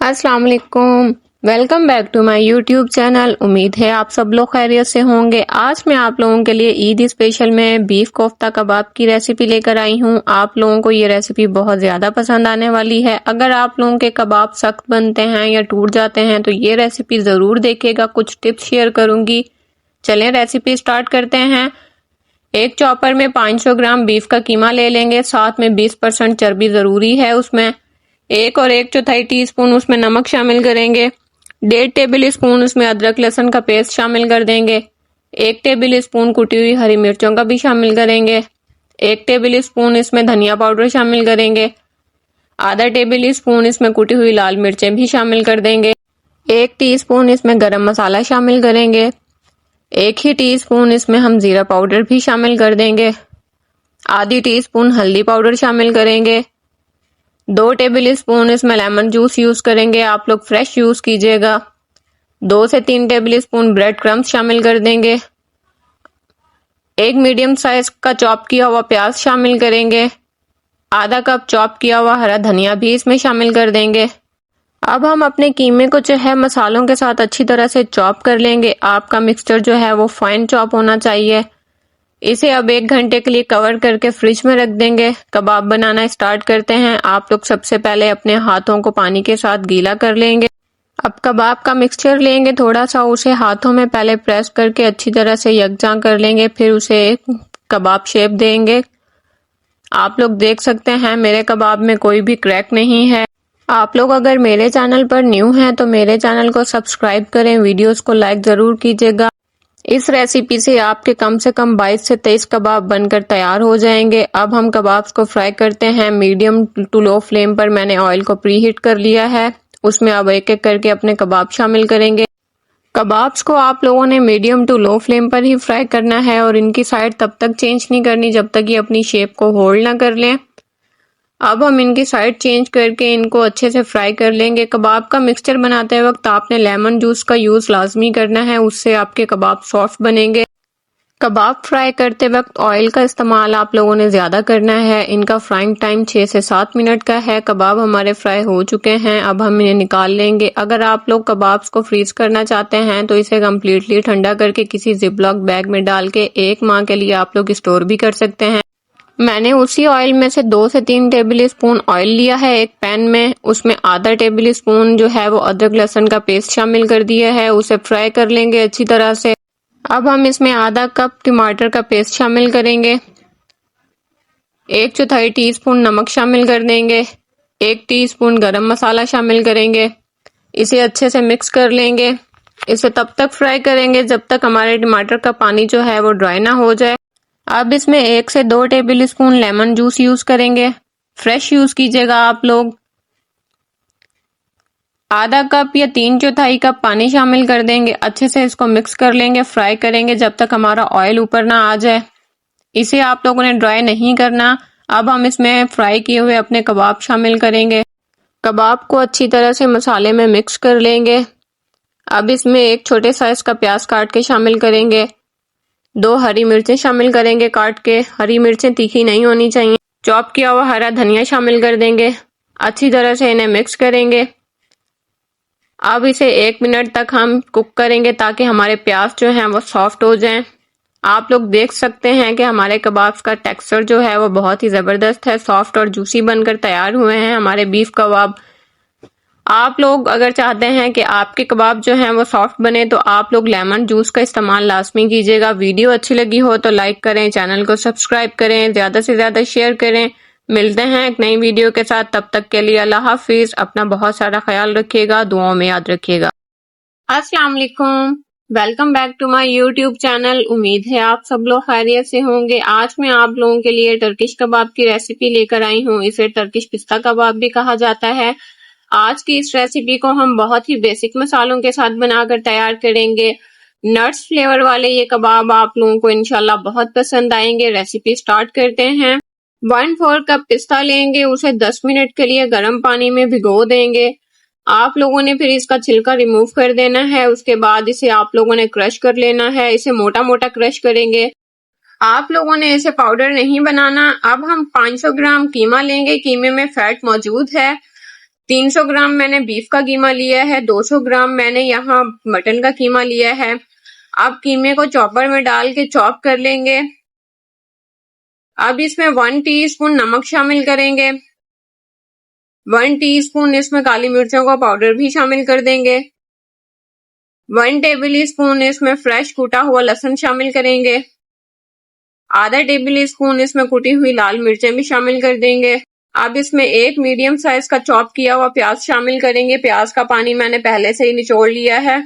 अस्सलाम वालेकुम। Welcome back to my YouTube channel. उम्मीद है आप सब लोग खैरियत से होंगे। आज मैं आप लोगों के लिए ईद स्पेशल में बीफ कोफ्ता कबाब की रेसिपी लेकर आई हूँ। आप लोगों को ये रेसिपी बहुत ज़्यादा पसंद आने वाली है। अगर आप लोगों के कबाब सख्त बनते हैं या टूट जाते हैं तो ये रेसिपी ज़रूर देखिएगा। कुछ टिप्स शेयर करूँगी। चलें रेसिपी स्टार्ट करते हैं। एक चॉपर में 500 ग्राम बीफ का कीमा ले लेंगे। साथ में 20% चर्बी ज़रूरी है उसमें। 1 और 1/4 टीस्पून उसमें नमक शामिल करेंगे। 1.5 टेबल स्पून उसमें अदरक लहसुन का पेस्ट शामिल कर देंगे। 1 टेबल स्पून कुटी हुई हरी मिर्चों का भी शामिल करेंगे। 1 टेबल स्पून इसमें धनिया पाउडर शामिल करेंगे। आधा टेबल स्पून इसमें कुटी हुई लाल मिर्चें भी शामिल कर देंगे। 1 टीस्पून इसमें गरम मसाला शामिल करेंगे। 1 ही टीस्पून इसमें हम जीरा पाउडर भी शामिल कर देंगे। आधी टीस्पून हल्दी पाउडर शामिल करेंगे। 2 टेबल स्पून इसमें लेमन जूस यूज करेंगे। आप लोग फ्रेश यूज कीजिएगा। 2 से 3 टेबल स्पून ब्रेड क्रम्स शामिल कर देंगे। 1 मीडियम साइज का चॉप किया हुआ प्याज शामिल करेंगे। आधा कप चॉप किया हुआ हरा धनिया भी इसमें शामिल कर देंगे। अब हम अपने कीमे को जो है मसालों के साथ अच्छी तरह से चॉप कर लेंगे। आपका मिक्सचर जो है वो फाइन चॉप होना चाहिए। इसे अब 1 घंटे के लिए कवर करके फ्रिज में रख देंगे। कबाब बनाना स्टार्ट करते हैं। आप लोग सबसे पहले अपने हाथों को पानी के साथ गीला कर लेंगे। अब कबाब का मिक्सचर लेंगे, थोड़ा सा उसे हाथों में पहले प्रेस करके अच्छी तरह से यकजां कर लेंगे। फिर उसे कबाब शेप देंगे। आप लोग देख सकते हैं मेरे कबाब में कोई भी क्रैक नहीं है। आप लोग अगर मेरे चैनल पर न्यू हैं तो मेरे चैनल को सब्सक्राइब करें, वीडियोस को लाइक ज़रूर कीजिएगा। इस रेसिपी से आपके कम से कम 22 से 23 कबाब बनकर तैयार हो जाएंगे। अब हम कबाब्स को फ्राई करते हैं। मीडियम टू लो फ्लेम पर मैंने ऑयल को प्री हीट कर लिया है। उसमें अब एक एक करके अपने कबाब शामिल करेंगे। कबाब्स को आप लोगों ने मीडियम टू लो फ्लेम पर ही फ्राई करना है और इनकी साइड तब तक चेंज नहीं करनी जब तक ये अपनी शेप को होल्ड ना कर लें। अब हम इनकी साइड चेंज करके इनको अच्छे से फ्राई कर लेंगे। कबाब का मिक्सचर बनाते वक्त आपने लेमन जूस का यूज़ लाजमी करना है, उससे आपके कबाब सॉफ्ट बनेंगे। कबाब फ्राई करते वक्त ऑयल का इस्तेमाल आप लोगों ने ज़्यादा करना है। इनका फ्राइंग टाइम 6 से 7 मिनट का है। कबाब हमारे फ्राई हो चुके हैं। अब हम इन्हें निकाल लेंगे। अगर आप लोग कबाब्स को फ्रीज करना चाहते हैं तो इसे कम्प्लीटली ठंडा करके किसी जिपलॉक बैग में डाल के 1 माह के लिए आप लोग स्टोर भी कर सकते हैं। मैंने उसी ऑयल में से 2 से 3 टेबल स्पून ऑयल लिया है एक पैन में। उसमें आधा टेबल स्पून जो है वो अदरक लहसुन का पेस्ट शामिल कर दिया है। उसे फ्राई कर लेंगे अच्छी तरह से। अब हम इसमें आधा कप टमाटर का पेस्ट शामिल करेंगे। 1/4 टीस्पून नमक शामिल कर देंगे। 1 टीस्पून गरम मसाला शामिल करेंगे। इसे अच्छे से मिक्स कर लेंगे। इसे तब तक फ्राई करेंगे जब तक हमारे टमाटर का पानी जो है वो ड्राई ना हो जाए। अब इसमें 1 से 2 table spoon lemon juice use करेंगे। फ्रेश यूज कीजिएगा आप लोग। आधा कप या 3/4 कप पानी शामिल कर देंगे। अच्छे से इसको मिक्स कर लेंगे, फ्राई करेंगे जब तक हमारा ऑयल ऊपर ना आ जाए। इसे आप लोगों ने ड्राई नहीं करना। अब हम इसमें फ्राई किए हुए अपने कबाब शामिल करेंगे। कबाब को अच्छी तरह से मसाले में मिक्स कर लेंगे। अब इसमें 1 छोटे साइज का प्याज काट के शामिल करेंगे। 2 हरी मिर्चें शामिल करेंगे काट के। हरी मिर्चें तीखी नहीं होनी चाहिए। चॉप किया हुआ हरा धनिया शामिल कर देंगे। अच्छी तरह से इन्हें मिक्स करेंगे। अब इसे 1 मिनट तक हम कुक करेंगे ताकि हमारे प्याज जो हैं वो सॉफ्ट हो जाएं। आप लोग देख सकते हैं कि हमारे कबाब्स का टेक्सचर जो है वो बहुत ही ज़बरदस्त है, सॉफ्ट और जूसी बनकर तैयार हुए हैं हमारे बीफ कबाब। आप लोग अगर चाहते हैं कि आपके कबाब जो हैं वो सॉफ्ट बने तो आप लोग लेमन जूस का इस्तेमाल लाजमी कीजिएगा। वीडियो अच्छी लगी हो तो लाइक करें, चैनल को सब्सक्राइब करें, ज़्यादा से ज़्यादा शेयर करें। मिलते हैं एक नई वीडियो के साथ। तब तक के लिए अल्लाह हाफिज़। अपना बहुत सारा ख्याल रखिएगा, दुआओं में याद रखिएगा। अस्सलाम वालेकुम। Welcome back to my YouTube channel. उम्मीद है आप सब लोग खैरियत से होंगे। आज मैं आप लोगों के लिए टर्किश कबाब की रेसिपी लेकर आई हूँ। इसे टर्किश पिस्ता कबाब भी कहा जाता है। आज की इस रेसिपी को हम बहुत ही बेसिक मसालों के साथ बनाकर तैयार करेंगे। नट्स फ्लेवर वाले ये कबाब आप लोगों को इंशाल्लाह बहुत पसंद आएंगे। रेसिपी स्टार्ट करते हैं। 1/4 कप पिस्ता लेंगे, उसे 10 मिनट के लिए गर्म पानी में भिगो देंगे। आप लोगों ने फिर इसका छिलका रिमूव कर देना है। उसके बाद इसे आप लोगों ने क्रश कर लेना है। इसे मोटा मोटा क्रश करेंगे। आप लोगों ने इसे पाउडर नहीं बनाना। अब हम 500 ग्राम कीमा लेंगे। कीमे में फैट मौजूद है। 300 ग्राम मैंने बीफ का कीमा लिया है, 200 ग्राम मैंने यहाँ मटन का कीमा लिया है। अब कीमे को चॉपर में डाल के चॉप कर लेंगे। अब इसमें 1 टीस्पून नमक शामिल करेंगे, 1 टीस्पून इसमें काली मिर्चों का पाउडर भी शामिल कर देंगे, 1 टेबल स्पून इसमें फ्रेश कूटा हुआ लहसुन शामिल करेंगे, आधा टेबल स्पून इसमें कुटी हुई लाल मिर्चें भी शामिल कर देंगे। अब इसमें एक मीडियम साइज का चॉप किया हुआ प्याज शामिल करेंगे। प्याज का पानी मैंने पहले से ही निचोड़ लिया है।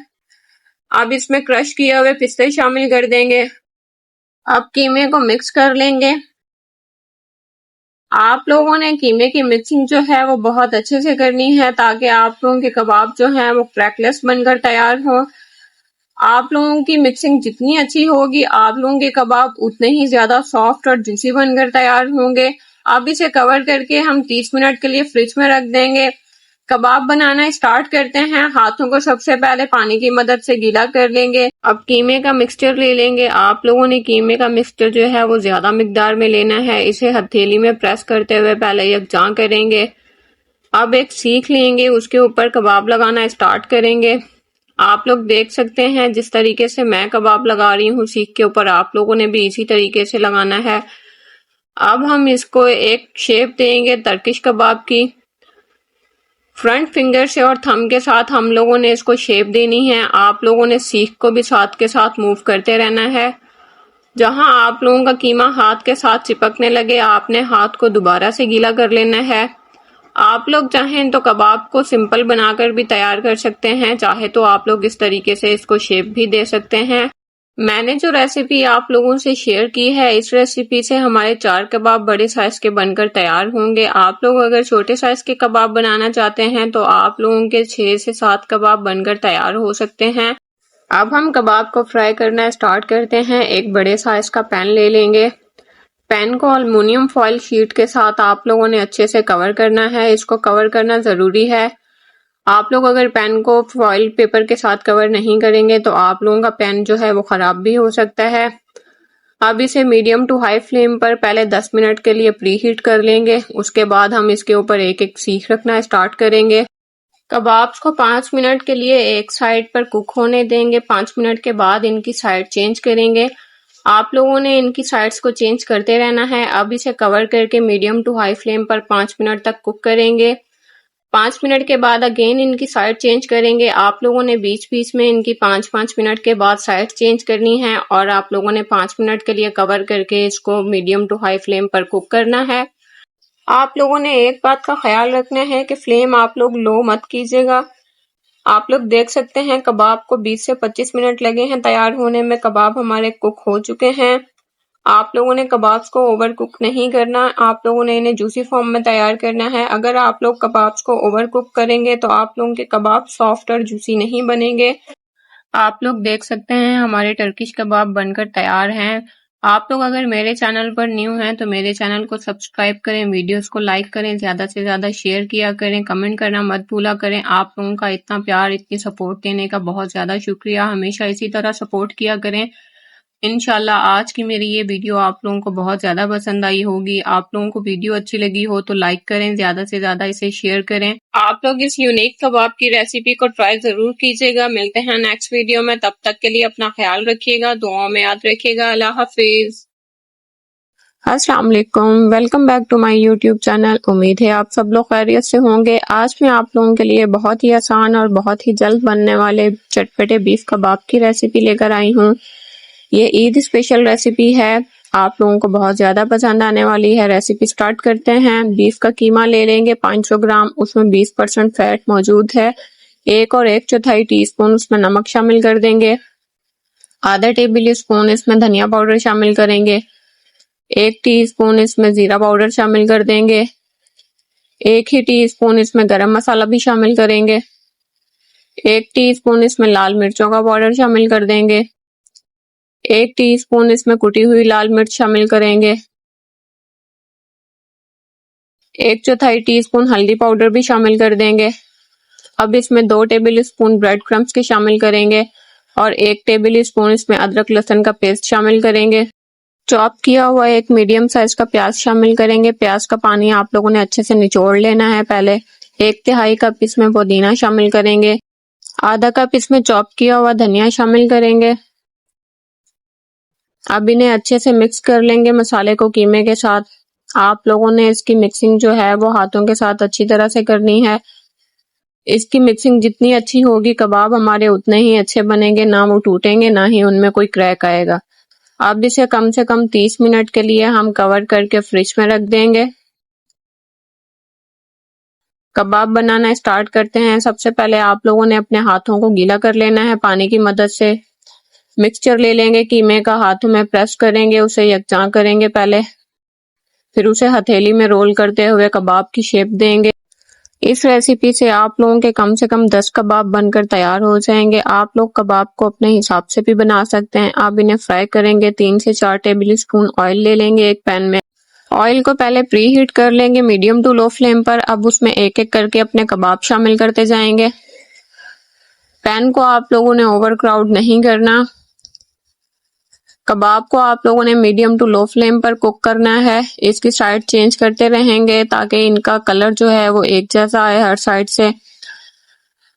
अब इसमें क्रश किए हुए पिस्ते शामिल कर देंगे। अब कीमे को मिक्स कर लेंगे। आप लोगों ने कीमे की मिक्सिंग जो है वो बहुत अच्छे से करनी है ताकि आप लोगों के कबाब जो हैं वो क्रैकलेस बनकर तैयार हो। आप लोगों की मिक्सिंग जितनी अच्छी होगी आप लोगों के कबाब उतने ही ज्यादा सॉफ्ट और जूसी बनकर तैयार होंगे। अब इसे कवर करके हम 30 मिनट के लिए फ्रिज में रख देंगे। कबाब बनाना स्टार्ट करते हैं। हाथों को सबसे पहले पानी की मदद से गीला कर लेंगे। अब कीमे का मिक्सचर ले लेंगे। आप लोगों ने कीमे का मिक्सचर जो है वो ज्यादा मिकदार में लेना है। इसे हथेली में प्रेस करते हुए पहले यकजां करेंगे। अब एक सीख लेंगे, उसके ऊपर कबाब लगाना स्टार्ट करेंगे। आप लोग देख सकते हैं जिस तरीके से मैं कबाब लगा रही हूँ सीख के ऊपर, आप लोगों ने भी इसी तरीके से लगाना है। अब हम इसको एक शेप देंगे टर्किश कबाब की। फ्रंट फिंगर से और थंब के साथ हम लोगों ने इसको शेप देनी है। आप लोगों ने सीख को भी साथ के साथ मूव करते रहना है। जहां आप लोगों का कीमा हाथ के साथ चिपकने लगे आपने हाथ को दोबारा से गीला कर लेना है। आप लोग चाहें तो कबाब को सिंपल बनाकर भी तैयार कर सकते हैं, चाहे तो आप लोग इस तरीके से इसको शेप भी दे सकते हैं। मैंने जो रेसिपी आप लोगों से शेयर की है इस रेसिपी से हमारे 4 कबाब बड़े साइज के बनकर तैयार होंगे। आप लोग अगर छोटे साइज के कबाब बनाना चाहते हैं तो आप लोगों के 6 से 7 कबाब बनकर तैयार हो सकते हैं। अब हम कबाब को फ्राई करना स्टार्ट करते हैं। एक बड़े साइज का पैन ले लेंगे। पैन को एल्युमिनियम फॉयल शीट के साथ आप लोगों ने अच्छे से कवर करना है। इसको कवर करना जरूरी है। आप लोग अगर पैन को फॉयल पेपर के साथ कवर नहीं करेंगे तो आप लोगों का पैन जो है वो खराब भी हो सकता है। अब इसे मीडियम टू हाई फ्लेम पर पहले 10 मिनट के लिए प्री हीट कर लेंगे। उसके बाद हम इसके ऊपर एक एक सीख रखना स्टार्ट करेंगे। कबाब्स को 5 मिनट के लिए एक साइड पर कुक होने देंगे। 5 मिनट के बाद इनकी साइड चेंज करेंगे। आप लोगों ने इनकी साइड्स को चेंज करते रहना है। अब इसे कवर करके मीडियम टू हाई फ्लेम पर 5 मिनट तक कुक करेंगे। 5 मिनट के बाद अगेन इनकी साइड चेंज करेंगे। आप लोगों ने बीच बीच में इनकी 5-5 मिनट के बाद साइड चेंज करनी है और आप लोगों ने 5 मिनट के लिए कवर करके इसको मीडियम टू हाई फ्लेम पर कुक करना है। आप लोगों ने एक बात का ख्याल रखना है कि फ्लेम आप लोग लो मत कीजिएगा। आप लोग देख सकते हैं कबाब को 20 से 25 मिनट लगे हैं तैयार होने में। कबाब हमारे कुक हो चुके हैं। आप लोगों ने कबाब्स को ओवर कुक नहीं करना। आप लोगों ने इन्हें जूसी फॉर्म में तैयार करना है। अगर आप लोग कबाब्स को ओवर कुक करेंगे तो आप लोगों के कबाब सॉफ्ट और जूसी नहीं बनेंगे। आप लोग देख सकते हैं हमारे टर्किश कबाब बनकर तैयार हैं। आप लोग अगर मेरे चैनल पर न्यू हैं तो मेरे चैनल को सब्सक्राइब करें, वीडियोस को लाइक करें, ज़्यादा से ज़्यादा शेयर किया करें, कमेंट करना मत भूला करें। आप लोगों का इतना प्यार, इतनी सपोर्ट देने का बहुत ज़्यादा शुक्रिया। हमेशा इसी तरह सपोर्ट किया करें। इंशाल्लाह आज की मेरी ये वीडियो आप लोगों को बहुत ज़्यादा पसंद आई होगी। आप लोगों को वीडियो अच्छी लगी हो तो लाइक करें, ज़्यादा से ज़्यादा इसे शेयर करें। आप लोग इस यूनिक कबाब की रेसिपी को ट्राई ज़रूर कीजिएगा। मिलते हैं नेक्स्ट वीडियो में, तब तक के लिए अपना ख्याल रखिएगा, दुआओं में याद रखिएगा। अल्लाह हाफिज। अस्सलाम वालेकुम, welcome back to my YouTube channel. उम्मीद है आप सब लोग खैरियत से होंगे। आज मैं आप लोगों के लिए बहुत ही आसान और बहुत ही जल्द बनने वाले चटपटे बीफ कबाब की रेसिपी लेकर आई हूँ। ये ईद स्पेशल रेसिपी है, आप लोगों को बहुत ज्यादा पसंद आने वाली है। रेसिपी स्टार्ट करते हैं। बीफ का कीमा ले लेंगे 500 ग्राम, उसमें 20% फैट मौजूद है। 1 और 1/4 टीस्पून उसमें नमक शामिल कर देंगे। आधा टेबल स्पून इसमें धनिया पाउडर शामिल करेंगे। 1 टीस्पून इसमें जीरा पाउडर शामिल कर देंगे। 1 ही टीस्पून इसमें गरम मसाला भी शामिल करेंगे। 1 टीस्पून इसमें लाल मिर्चों का पाउडर शामिल कर देंगे। 1 टीस्पून इसमें कुटी हुई लाल मिर्च शामिल करेंगे। 1/4 टीस्पून हल्दी पाउडर भी शामिल कर देंगे। अब इसमें 2 टेबल स्पून ब्रेड क्रम्स के शामिल करेंगे और 1 टेबल स्पून इसमें अदरक लहसुन का पेस्ट शामिल करेंगे। चॉप किया हुआ एक मीडियम साइज का प्याज शामिल करेंगे। प्याज का पानी आप लोगों ने अच्छे से निचोड़ लेना है पहले। 1 तिहाई कप इसमें पुदीना शामिल करेंगे। आधा कप इसमें चॉप किया हुआ धनिया शामिल करेंगे। अब इन्हें अच्छे से मिक्स कर लेंगे मसाले को कीमे के साथ। आप लोगों ने इसकी मिक्सिंग जो है वो हाथों के साथ अच्छी तरह से करनी है। इसकी मिक्सिंग जितनी अच्छी होगी कबाब हमारे उतने ही अच्छे बनेंगे, ना वो टूटेंगे ना ही उनमें कोई क्रैक आएगा। अब इसे कम से कम 30 मिनट के लिए हम कवर करके फ्रिज में रख देंगे। कबाब बनाना स्टार्ट करते हैं। सबसे पहले आप लोगों ने अपने हाथों को गीला कर लेना है पानी की मदद से। मिक्सचर ले लेंगे कीमे का, हाथों में प्रेस करेंगे, उसे यकजां करेंगे पहले, फिर उसे हथेली में रोल करते हुए कबाब की शेप देंगे। इस रेसिपी से आप लोगों के कम से कम 10 कबाब बनकर तैयार हो जाएंगे। आप लोग कबाब को अपने हिसाब से भी बना सकते हैं। आप इन्हें फ्राई करेंगे। 3 से 4 टेबल स्पून ऑयल ले लेंगे एक पैन में। ऑयल को पहले प्री हीट कर लेंगे मीडियम टू लो फ्लेम पर। अब उसमें एक एक करके अपने कबाब शामिल करते जाएंगे। पैन को आप लोगों ने ओवर क्राउड नहीं करना। कबाब को आप लोगों ने मीडियम टू लो फ्लेम पर कुक करना है। इसकी साइड चेंज करते रहेंगे ताकि इनका कलर जो है वो एक जैसा आए हर साइड से।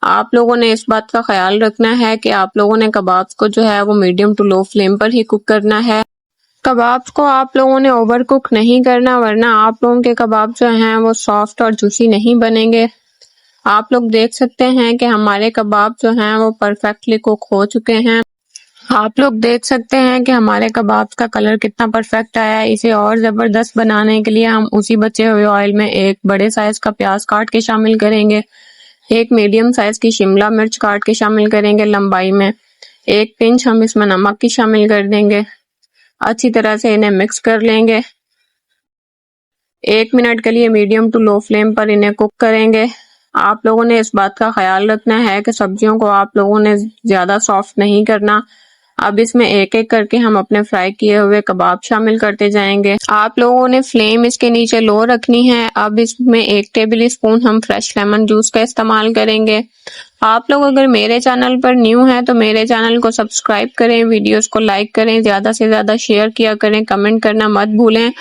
आप लोगों ने इस बात का ख्याल रखना है कि आप लोगों ने कबाब को जो है वो मीडियम टू लो फ्लेम पर ही कुक करना है। कबाब को आप लोगों ने ओवर कुक नहीं करना, वरना आप लोगों के कबाब जो हैं वो सॉफ्ट और जूसी नहीं बनेंगे। आप लोग देख सकते हैं कि हमारे कबाब जो हैं वो परफेक्टली कुक हो चुके हैं। आप लोग देख सकते हैं कि हमारे कबाब का कलर कितना परफेक्ट आया है। इसे और जबरदस्त बनाने के लिए हम उसी बचे हुए ऑयल में एक बड़े साइज का प्याज काट के शामिल करेंगे। एक मीडियम साइज की शिमला मिर्च काट के शामिल करेंगे लंबाई में। एक पिंच हम इसमें नमक की शामिल कर देंगे। अच्छी तरह से इन्हें मिक्स कर लेंगे। 1 मिनट के लिए मीडियम टू लो फ्लेम पर इन्हें कुक करेंगे। आप लोगों ने इस बात का ख्याल रखना है कि सब्जियों को आप लोगों ने ज्यादा सॉफ्ट नहीं करना। अब इसमें एक एक करके हम अपने फ्राई किए हुए कबाब शामिल करते जाएंगे। आप लोगों ने फ्लेम इसके नीचे लो रखनी है। अब इसमें 1 टेबल स्पून हम फ्रेश लेमन जूस का इस्तेमाल करेंगे। आप लोग अगर मेरे चैनल पर न्यू हैं तो मेरे चैनल को सब्सक्राइब करें, वीडियोस को लाइक करें, ज्यादा से ज्यादा शेयर किया करें, कमेंट करना मत भूलें।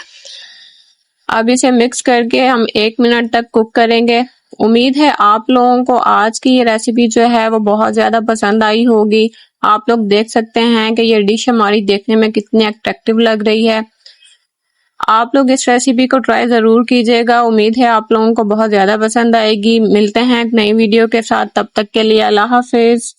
अब इसे मिक्स करके हम 1 मिनट तक कुक करेंगे। उम्मीद है आप लोगों को आज की ये रेसिपी जो है वो बहुत ज्यादा पसंद आई होगी। आप लोग देख सकते हैं कि ये डिश हमारी देखने में कितनी अट्रैक्टिव लग रही है। आप लोग इस रेसिपी को ट्राई जरूर कीजिएगा। उम्मीद है आप लोगों को बहुत ज्यादा पसंद आएगी। मिलते हैं एक नई वीडियो के साथ, तब तक के लिए अल्लाह हाफिज।